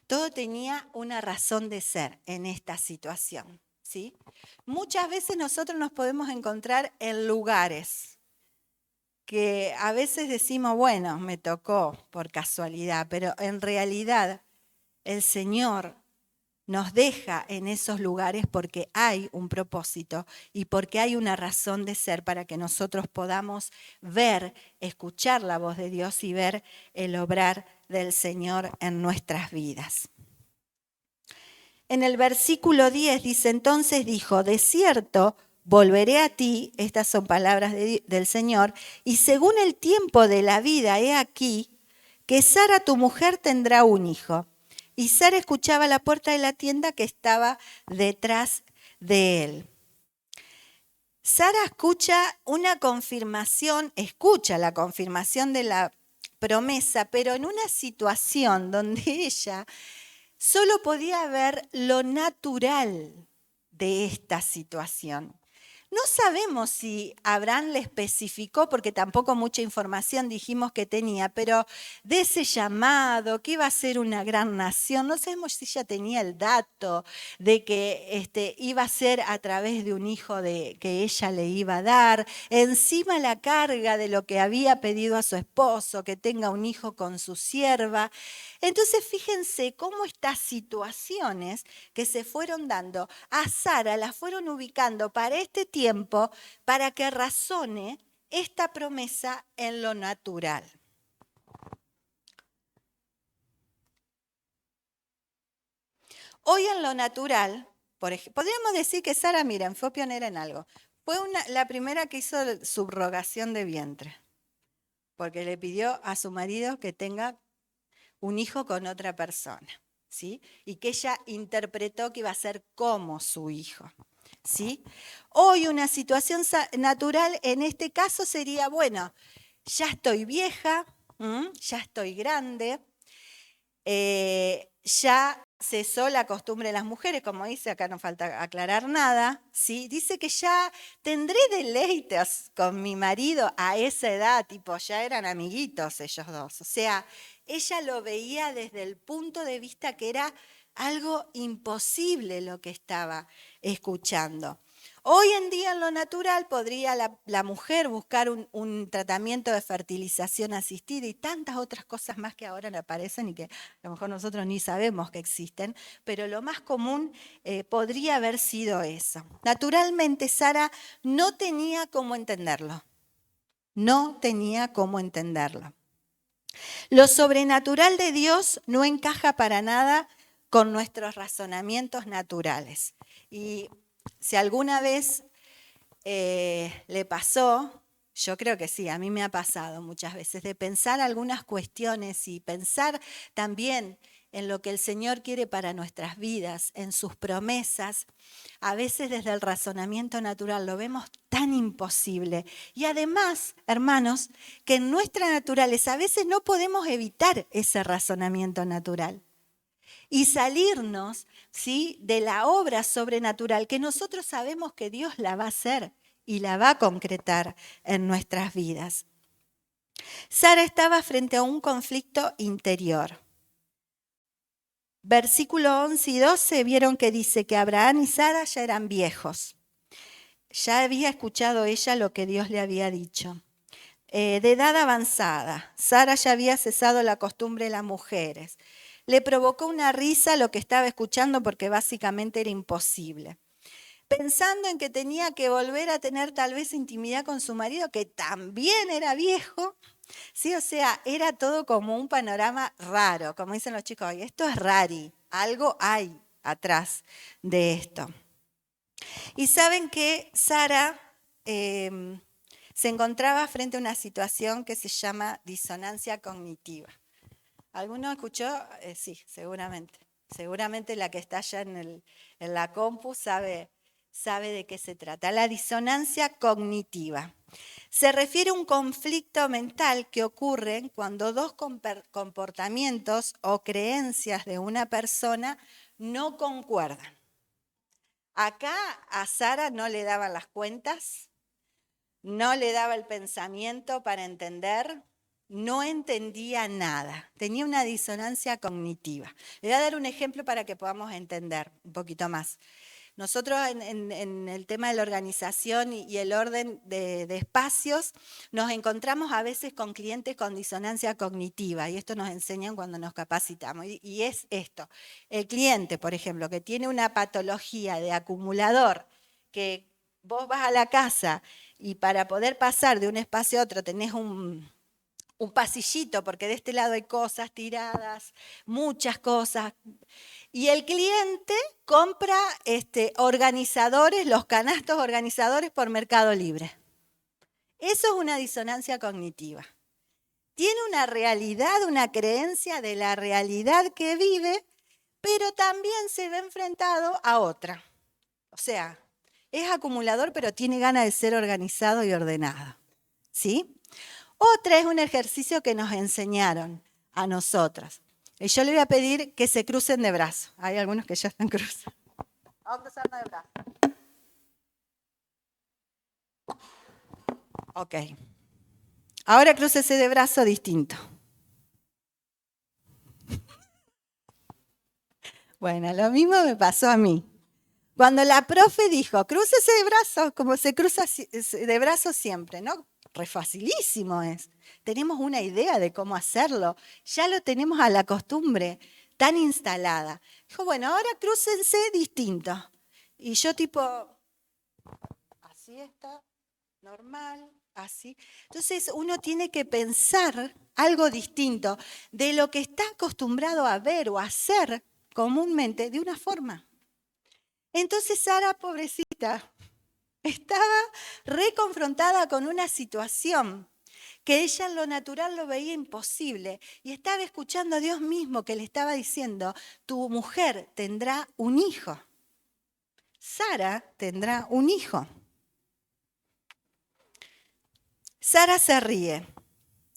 Speaker 1: Todo tenía una razón de ser en esta situación, ¿sí? Muchas veces nosotros nos podemos encontrar en lugares que a veces decimos, bueno, me tocó por casualidad, pero en realidad el Señor nos deja en esos lugares porque hay un propósito y porque hay una razón de ser para que nosotros podamos ver, escuchar la voz de Dios y ver el obrar del Señor en nuestras vidas. En el versículo 10 dice, entonces dijo, de cierto, volveré a ti, estas son palabras del Señor, y según el tiempo de la vida, he aquí, que Sara tu mujer tendrá un hijo. Y Sara escuchaba la puerta de la tienda que estaba detrás de él. Sara escucha la confirmación de la promesa, pero en una situación donde ella solo podía ver lo natural de esta situación. No sabemos si Abraham le especificó, porque tampoco mucha información dijimos que tenía, pero de ese llamado, que iba a ser una gran nación, no sabemos si ella tenía el dato de que iba a ser a través de un hijo que ella le iba a dar, encima la carga de lo que había pedido a su esposo, que tenga un hijo con su sierva. Entonces fíjense cómo estas situaciones que se fueron dando a Sara las fueron ubicando para este tiempo para que razone esta promesa en lo natural. Hoy en lo natural, podríamos decir que Sara, miren, fue pionera en algo. Fue la primera que hizo subrogación de vientre, porque le pidió a su marido que tenga un hijo con otra persona, ¿sí? Y que ella interpretó que iba a ser como su hijo, ¿sí? Hoy una situación natural en este caso sería, bueno, ya estoy vieja, ya estoy grande, ya cesó la costumbre de las mujeres, como dice, acá no falta aclarar nada, ¿sí? Dice que ya tendré deleites con mi marido a esa edad, tipo, ya eran amiguitos ellos dos. O sea, ella lo veía desde el punto de vista que era algo imposible lo que estaba escuchando. Hoy en día en lo natural podría la mujer buscar un tratamiento de fertilización asistida y tantas otras cosas más que ahora no aparecen y que a lo mejor nosotros ni sabemos que existen, pero lo más común podría haber sido eso. Naturalmente Sara no tenía cómo entenderlo. No tenía cómo entenderlo. Lo sobrenatural de Dios no encaja para nada con nuestros razonamientos naturales. Y si alguna vez le pasó, Yo creo que sí, a mí me ha pasado muchas veces de pensar algunas cuestiones y pensar también en lo que el Señor quiere para nuestras vidas, en sus promesas. A veces desde el razonamiento natural lo vemos tan imposible. Y además, hermanos, que en nuestra naturaleza a veces no podemos evitar ese razonamiento natural y salirnos, ¿sí?, de la obra sobrenatural que nosotros sabemos que Dios la va a hacer y la va a concretar en nuestras vidas. Sara estaba frente a un conflicto interior. Versículo 11 y 12 vieron que dice que Abraham y Sara ya eran viejos. Ya había escuchado ella lo que Dios le había dicho. De edad avanzada, Sara ya había cesado la costumbre de las mujeres. Le provocó una risa lo que estaba escuchando porque básicamente era imposible. Pensando en que tenía que volver a tener tal vez intimidad con su marido, que también era viejo, ¿sí? O sea, era todo como un panorama raro, como dicen los chicos hoy, esto es rari, algo hay atrás de esto. Y saben que Sara se encontraba frente a una situación que se llama disonancia cognitiva. ¿Alguno escuchó? Sí, seguramente. Seguramente la que está allá en la compu sabe de qué se trata. La disonancia cognitiva. Se refiere a un conflicto mental que ocurre cuando dos comportamientos o creencias de una persona no concuerdan. Acá a Sara no le daban las cuentas, no le daba el pensamiento para entender, no entendía nada, tenía una disonancia cognitiva. Le voy a dar un ejemplo para que podamos entender un poquito más. Nosotros en el tema de la organización y el orden de espacios nos encontramos a veces con clientes con disonancia cognitiva y esto nos enseñan cuando nos capacitamos. Y es esto, el cliente, por ejemplo, que tiene una patología de acumulador, que vos vas a la casa y para poder pasar de un espacio a otro tenés un pasillito, porque de este lado hay cosas tiradas, muchas cosas. Y el cliente compra organizadores, los canastos organizadores por Mercado Libre. Eso es una disonancia cognitiva. Tiene una realidad, una creencia de la realidad que vive, pero también se ve enfrentado a otra. O sea, es acumulador, pero tiene ganas de ser organizado y ordenado. ¿Sí? Otra es un ejercicio que nos enseñaron a nosotras. Y yo le voy a pedir que se crucen de brazos. Hay algunos que ya están cruzados. Vamos a cruzarnos de brazos. Ok. Ahora crúcese de brazo distinto. Bueno, lo mismo me pasó a mí. Cuando la profe dijo, crúcese de brazos, como se cruza de brazos siempre, ¿no? Re facilísimo es. Tenemos una idea de cómo hacerlo. Ya lo tenemos a la costumbre tan instalada. Dijo, bueno, ahora crúcense distinto. Y yo tipo, así está, normal, así. Entonces uno tiene que pensar algo distinto de lo que está acostumbrado a ver o a hacer comúnmente de una forma. Entonces Sara, pobrecita, estaba reconfrontada con una situación que ella en lo natural lo veía imposible y estaba escuchando a Dios mismo que le estaba diciendo, tu mujer tendrá un hijo. Sara tendrá un hijo. Sara se ríe.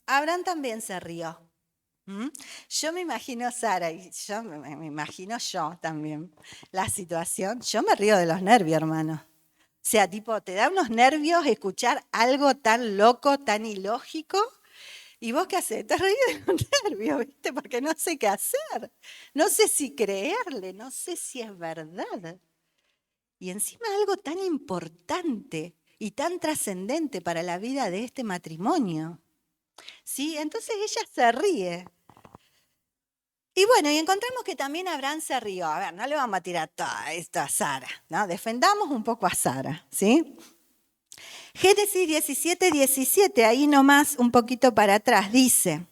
Speaker 1: Abraham también se rió. Yo me imagino a Sara y yo me imagino yo también la situación. Yo me río de los nervios, hermano. O sea, tipo, te da unos nervios escuchar algo tan loco, tan ilógico. ¿Y vos qué haces? Te reís de los nervios, ¿viste? Porque no sé qué hacer. No sé si creerle, no sé si es verdad. Y encima algo tan importante y tan trascendente para la vida de este matrimonio. ¿Sí? Entonces ella se ríe. Y bueno, y encontramos que también Abraham se rió. A ver, no le vamos a tirar todo esto a Sara, ¿no? Defendamos un poco a Sara, ¿sí? Génesis 17, 17, ahí nomás un poquito para atrás, dice,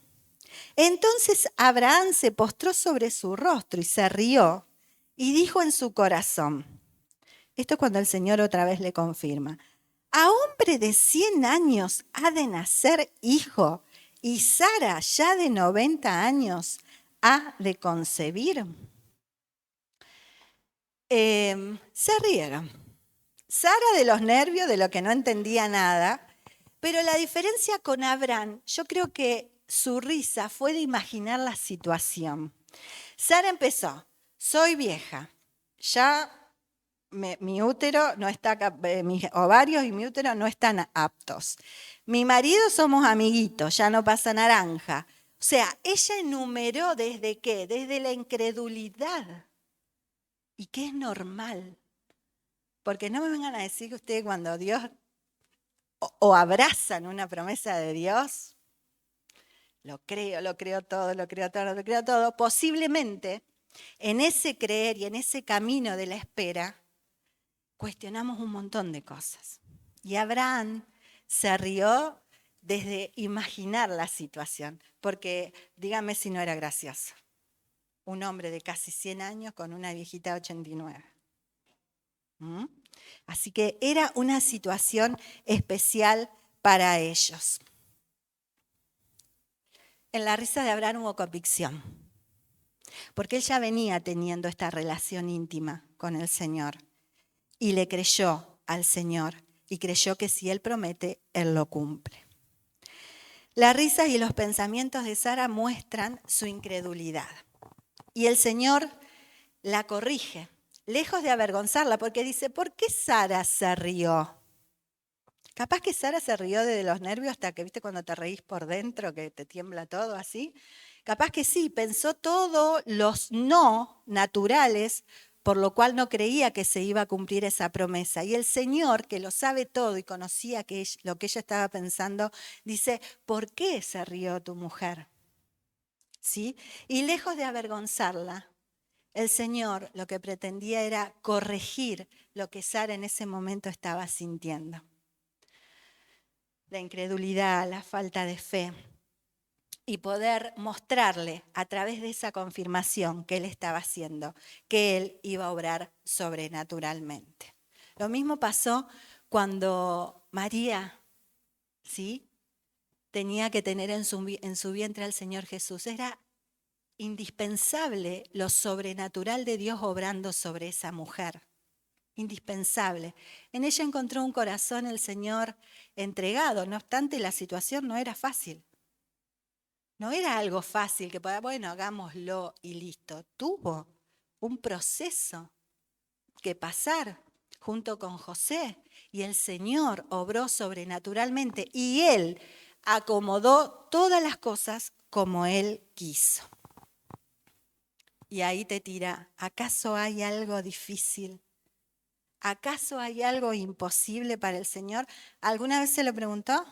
Speaker 1: entonces Abraham se postró sobre su rostro y se rió y dijo en su corazón, esto es cuando el Señor otra vez le confirma, ¿A hombre de 100 años ha de nacer hijo y Sara ya de 90 años ha de concebir? Se rieron. Sara de los nervios, de lo que no entendía nada, pero la diferencia con Abraham, yo creo que su risa fue de imaginar la situación. Sara empezó, soy vieja, ya mi útero no está, mis ovarios y mi útero no están aptos. Mi marido somos amiguitos, ya no pasa naranja. O sea, ella enumeró desde qué, desde la incredulidad. Y que es normal. Porque no me vengan a decir que ustedes cuando Dios o abrazan una promesa de Dios, lo creo todo, posiblemente en ese creer y en ese camino de la espera, cuestionamos un montón de cosas. Y Abraham se rió desde imaginar la situación, porque dígame si no era gracioso. Un hombre de casi 100 años con una viejita de 89. Así que era una situación especial para ellos. En la risa de Abraham hubo convicción, porque él ya venía teniendo esta relación íntima con el Señor y le creyó al Señor y creyó que si Él promete, Él lo cumple. Las risas y los pensamientos de Sara muestran su incredulidad y el Señor la corrige, lejos de avergonzarla, porque dice, ¿por qué Sara se rió? Capaz que Sara se rió de los nervios hasta que, viste, cuando te reís por dentro, que te tiembla todo así. Capaz que sí, pensó todos los no naturales, por lo cual no creía que se iba a cumplir esa promesa. Y el Señor, que lo sabe todo y conocía lo que ella estaba pensando, dice, ¿por qué se rió tu mujer? ¿Sí? Y lejos de avergonzarla, el Señor lo que pretendía era corregir lo que Sara en ese momento estaba sintiendo. La incredulidad, la falta de fe, y poder mostrarle a través de esa confirmación que él estaba haciendo, que él iba a obrar sobrenaturalmente. Lo mismo pasó cuando María, ¿sí?, tenía que tener en su vientre al Señor Jesús. Era indispensable lo sobrenatural de Dios obrando sobre esa mujer. Indispensable. En ella encontró un corazón el Señor entregado, no obstante la situación no era fácil. No era algo fácil que pueda, bueno, hagámoslo y listo. Tuvo un proceso que pasar junto con José y el Señor obró sobrenaturalmente y Él acomodó todas las cosas como Él quiso. Y ahí te tira, ¿acaso hay algo difícil? ¿Acaso hay algo imposible para el Señor? ¿Alguna vez se lo preguntó?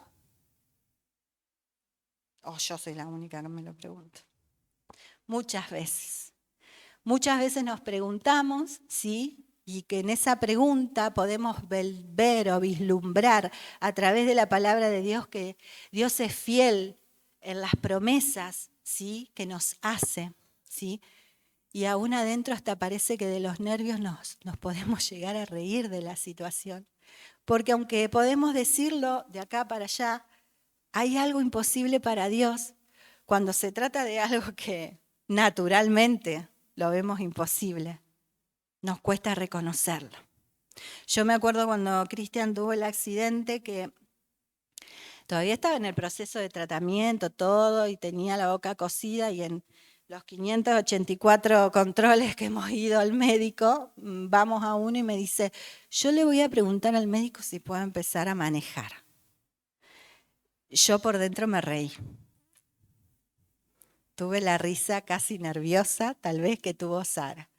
Speaker 1: ¿O yo soy la única que me lo pregunto? Muchas veces. Muchas veces nos preguntamos, ¿sí? Y que en esa pregunta podemos ver o vislumbrar a través de la palabra de Dios que Dios es fiel en las promesas, ¿sí?, que nos hace, ¿sí? Y aún adentro hasta parece que de los nervios nos podemos llegar a reír de la situación. Porque aunque podemos decirlo de acá para allá, hay algo imposible para Dios cuando se trata de algo que naturalmente lo vemos imposible. Nos cuesta reconocerlo. Yo me acuerdo cuando Cristian tuvo el accidente que todavía estaba en el proceso de tratamiento, todo, y tenía la boca cosida y en los 584 controles que hemos ido al médico, vamos a uno y me dice, yo le voy a preguntar al médico si puedo empezar a manejar. Yo por dentro me reí. Tuve la risa casi nerviosa, tal vez, que tuvo Sara.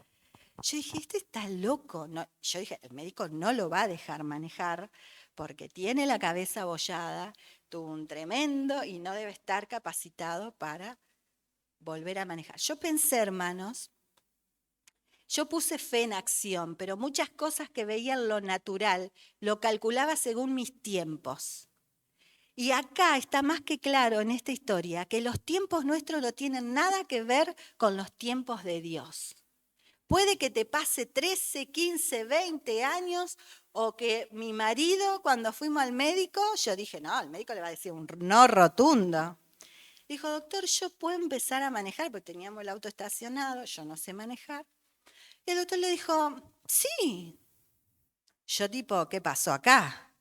Speaker 1: Yo dije, este está loco. No, yo dije, el médico no lo va a dejar manejar porque tiene la cabeza abollada, tuvo un tremendo y no debe estar capacitado para volver a manejar. Yo pensé, hermanos, yo puse fe en acción, pero muchas cosas que veía en lo natural lo calculaba según mis tiempos. Y acá está más que claro en esta historia que los tiempos nuestros no tienen nada que ver con los tiempos de Dios. Puede que te pase 13, 15, 20 años o que mi marido, cuando fuimos al médico, yo dije, no, el médico le va a decir un no rotundo. Dijo, doctor, yo puedo empezar a manejar, porque teníamos el auto estacionado, yo no sé manejar. Y el doctor le dijo, sí. Yo tipo, ¿qué pasó acá?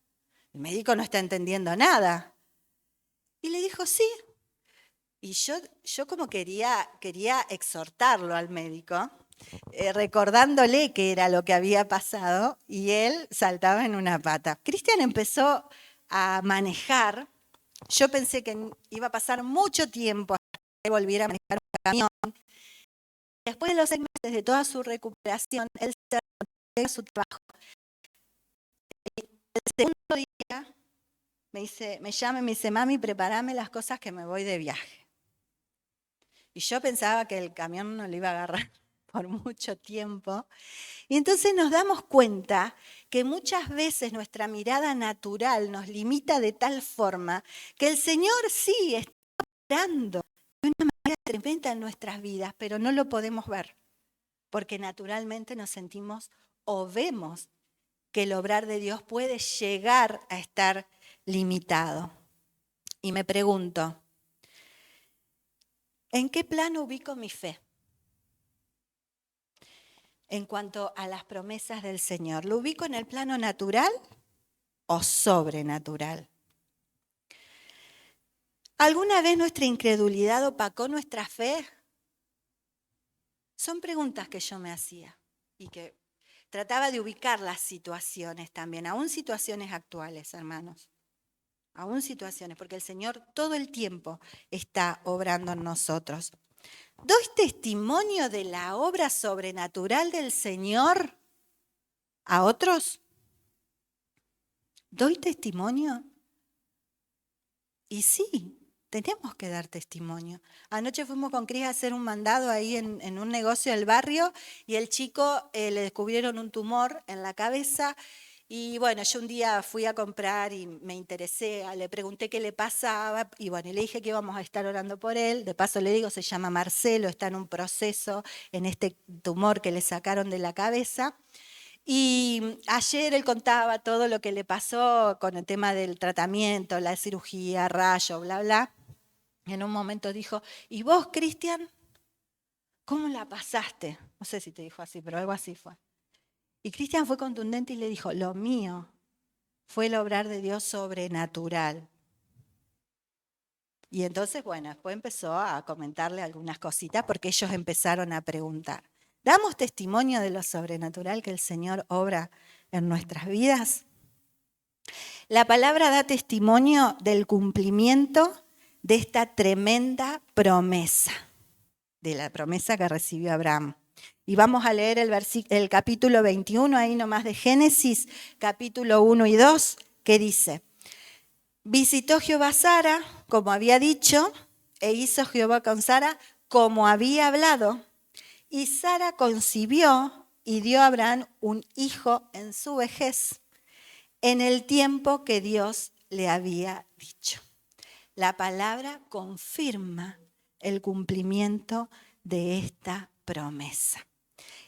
Speaker 1: El médico no está entendiendo nada. Y le dijo, sí. Y yo como quería exhortarlo al médico, recordándole qué era lo que había pasado, y él saltaba en una pata. Cristian empezó a manejar. Yo pensé que iba a pasar mucho tiempo hasta que volviera a manejar un camión. Después de los 6 meses de toda su recuperación, él se recuperó a su trabajo. El segundo día me llama y me dice, mami, prepárame las cosas que me voy de viaje. Y yo pensaba que el camión no lo iba a agarrar por mucho tiempo. Y entonces nos damos cuenta que muchas veces nuestra mirada natural nos limita de tal forma que el Señor sí está obrando de una manera tremenda en nuestras vidas, pero no lo podemos ver, porque naturalmente nos sentimos o vemos que el obrar de Dios puede llegar a estar limitado. Y me pregunto, ¿en qué plano ubico mi fe? En cuanto a las promesas del Señor, ¿lo ubico en el plano natural o sobrenatural? ¿Alguna vez nuestra incredulidad opacó nuestra fe? Son preguntas que yo me hacía y que trataba de ubicar las situaciones también, aún situaciones actuales, hermanos. Aún situaciones, porque el Señor todo el tiempo está obrando en nosotros. ¿Doy testimonio de la obra sobrenatural del Señor a otros? ¿Doy testimonio? Y sí, tenemos que dar testimonio. Anoche fuimos con Cris a hacer un mandado ahí en un negocio del barrio y el chico le descubrieron un tumor en la cabeza. Y bueno, yo un día fui a comprar y me interesé, le pregunté qué le pasaba y bueno, y le dije que íbamos a estar orando por él. De paso le digo, se llama Marcelo, está en un proceso en este tumor que le sacaron de la cabeza. Y ayer él contaba todo lo que le pasó con el tema del tratamiento, la cirugía, rayo, bla, bla. En un momento dijo, ¿y vos, Cristian, cómo la pasaste? No sé si te dijo así, pero algo así fue. Y Cristian fue contundente y le dijo, lo mío fue el obrar de Dios sobrenatural. Y entonces, bueno, después empezó a comentarle algunas cositas porque ellos empezaron a preguntar. ¿Damos testimonio de lo sobrenatural que el Señor obra en nuestras vidas? La palabra da testimonio del cumplimiento de esta tremenda promesa, de la promesa que recibió Abraham. Y vamos a leer el capítulo 21, ahí nomás de Génesis, capítulo 1 y 2, que dice, visitó Jehová a Sara, como había dicho, e hizo Jehová con Sara como había hablado. Y Sara concibió y dio a Abraham un hijo en su vejez, en el tiempo que Dios le había dicho. La palabra confirma el cumplimiento de esta promesa.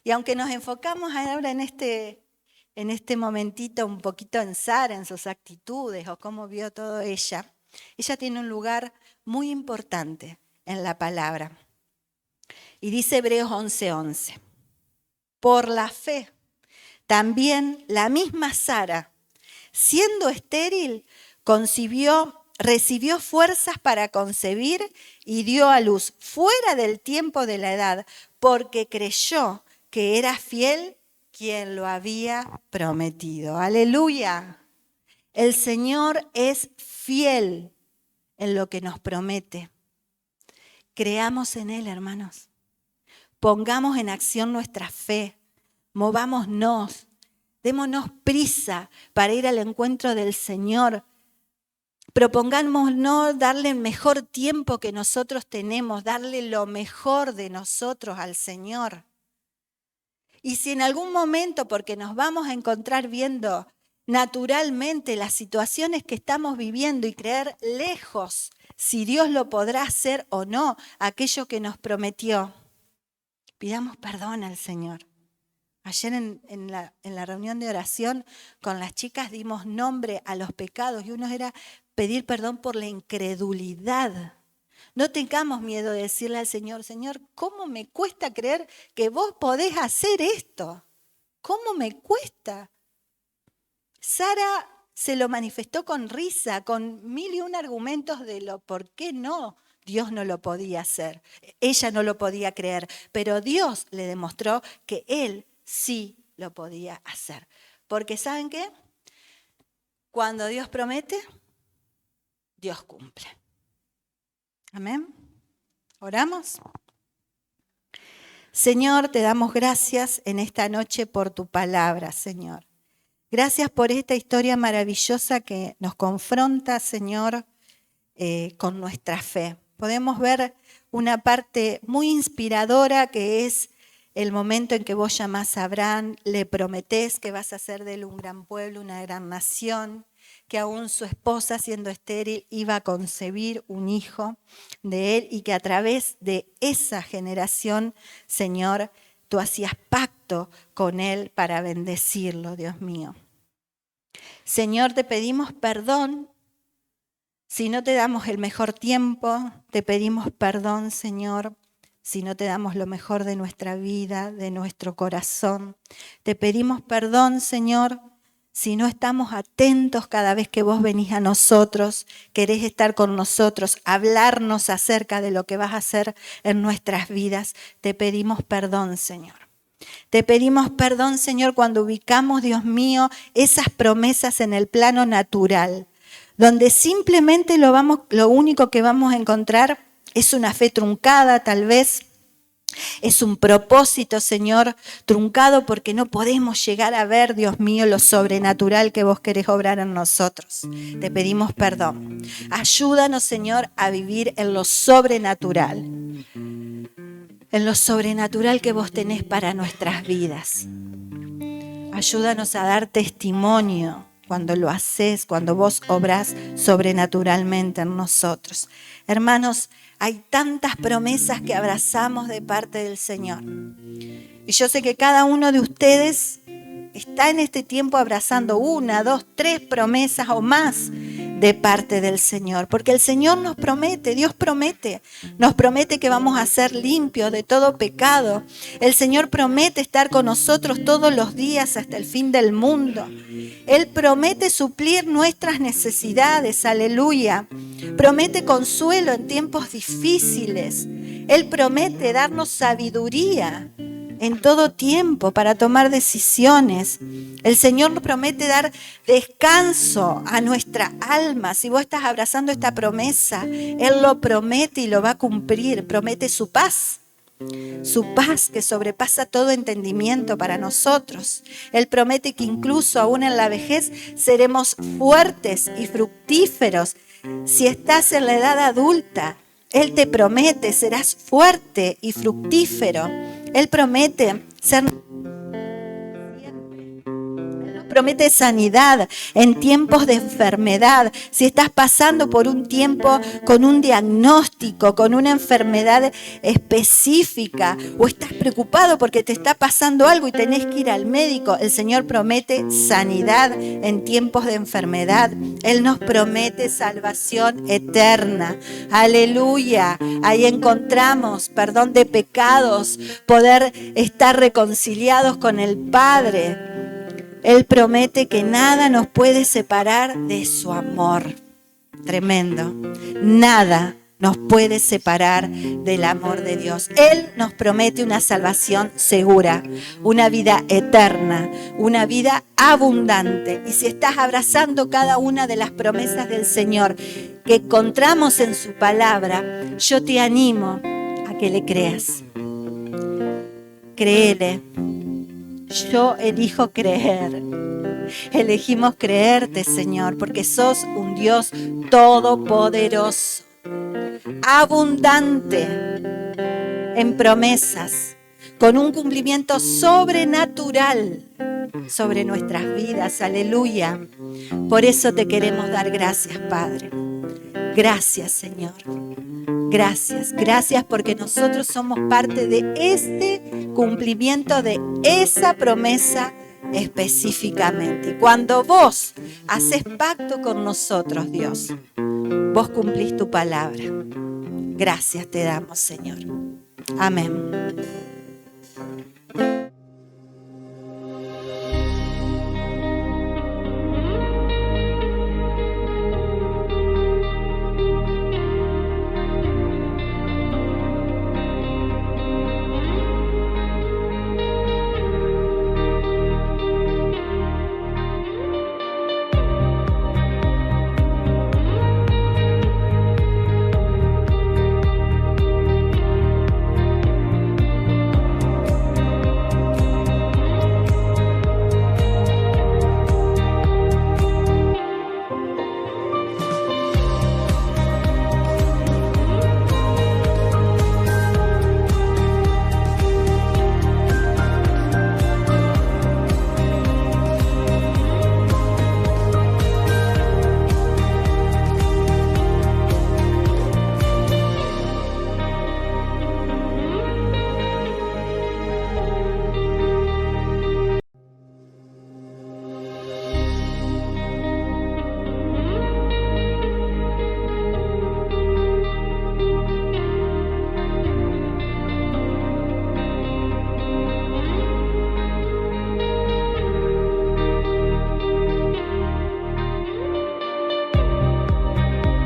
Speaker 1: Y aunque nos enfocamos ahora en este momentito un poquito en Sara, en sus actitudes o cómo vio todo ella tiene un lugar muy importante en la palabra. Y dice Hebreos 11:11, por la fe, también la misma Sara, siendo estéril, recibió fuerzas para concebir y dio a luz fuera del tiempo de la edad, porque creyó que era fiel quien lo había prometido. Aleluya. El Señor es fiel en lo que nos promete. Creamos en Él, hermanos. Pongamos en acción nuestra fe. Movámonos. Démonos prisa para ir al encuentro del Señor. Propongámonos darle el mejor tiempo que nosotros tenemos, darle lo mejor de nosotros al Señor. Y si en algún momento, porque nos vamos a encontrar viendo naturalmente las situaciones que estamos viviendo y creer lejos si Dios lo podrá hacer o no, aquello que nos prometió, pidamos perdón al Señor. Ayer en la reunión de oración con las chicas dimos nombre a los pecados y uno era pedir perdón por la incredulidad. No tengamos miedo de decirle al Señor, Señor, ¿cómo me cuesta creer que vos podés hacer esto? ¿Cómo me cuesta? Sara se lo manifestó con risa, con 1001 argumentos de lo por qué no. Dios no lo podía hacer, ella no lo podía creer, pero Dios le demostró que Él sí lo podía hacer. Porque ¿saben qué? Cuando Dios promete, Dios cumple. Amén. ¿Oramos? Señor, te damos gracias en esta noche por tu palabra, Señor. Gracias por esta historia maravillosa que nos confronta, Señor, con nuestra fe. Podemos ver una parte muy inspiradora que es el momento en que vos llamás a Abraham, le prometés que vas a hacer de él un gran pueblo, una gran nación, que aún su esposa, siendo estéril, iba a concebir un hijo de él y que a través de esa generación, Señor, tú hacías pacto con él para bendecirlo, Dios mío. Señor, te pedimos perdón si no te damos el mejor tiempo, te pedimos perdón, Señor, si no te damos lo mejor de nuestra vida, de nuestro corazón. Te pedimos perdón, Señor, si no estamos atentos cada vez que vos venís a nosotros, querés estar con nosotros, hablarnos acerca de lo que vas a hacer en nuestras vidas. Te pedimos perdón, Señor. Te pedimos perdón, Señor, cuando ubicamos, Dios mío, esas promesas en el plano natural, donde simplemente lo único que vamos a encontrar es una fe truncada, tal vez. Es un propósito, Señor, truncado porque no podemos llegar a ver, Dios mío, lo sobrenatural que vos querés obrar en nosotros. Te pedimos perdón. Ayúdanos, Señor, a vivir en lo sobrenatural. En lo sobrenatural que vos tenés para nuestras vidas. Ayúdanos a dar testimonio cuando lo haces, cuando vos obrás sobrenaturalmente en nosotros. Hermanos, hay tantas promesas que abrazamos de parte del Señor. Y yo sé que cada uno de ustedes está en este tiempo abrazando 1, 2, 3 promesas o más de parte del Señor. Porque el Señor nos promete, Dios promete, nos promete que vamos a ser limpios de todo pecado. El Señor promete estar con nosotros todos los días hasta el fin del mundo. Él promete suplir nuestras necesidades, aleluya. Promete consuelo en tiempos difíciles. Él promete darnos sabiduría en todo tiempo para tomar decisiones. El Señor nos promete dar descanso a nuestra alma. Si vos estás abrazando esta promesa, Él lo promete y lo va a cumplir. Promete su paz que sobrepasa todo entendimiento para nosotros. Él promete que incluso aún en la vejez seremos fuertes y fructíferos. Si estás en la edad adulta, Él te promete, serás fuerte y fructífero. Él promete ser... Promete sanidad en tiempos de enfermedad. Si estás pasando por un tiempo con un diagnóstico, con una enfermedad específica, o estás preocupado porque te está pasando algo y tenés que ir al médico, el Señor promete sanidad en tiempos de enfermedad. Él nos promete salvación eterna. Aleluya. Ahí encontramos perdón de pecados, poder estar reconciliados con el Padre. Él promete que nada nos puede separar de su amor. Tremendo. Nada nos puede separar del amor de Dios. Él nos promete una salvación segura, una vida eterna, una vida abundante. Y si estás abrazando cada una de las promesas del Señor que encontramos en su palabra, yo te animo a que le creas. Créele. Yo elijo creer. Elegimos creerte, Señor, porque sos un Dios todopoderoso, abundante en promesas, con un cumplimiento sobrenatural sobre nuestras vidas. Aleluya. Por eso te queremos dar gracias, Padre. Gracias, Señor. Gracias, gracias porque nosotros somos parte de este cumplimiento de esa promesa específicamente. Y cuando vos haces pacto con nosotros, Dios, vos cumplís tu palabra. Gracias te damos, Señor. Amén.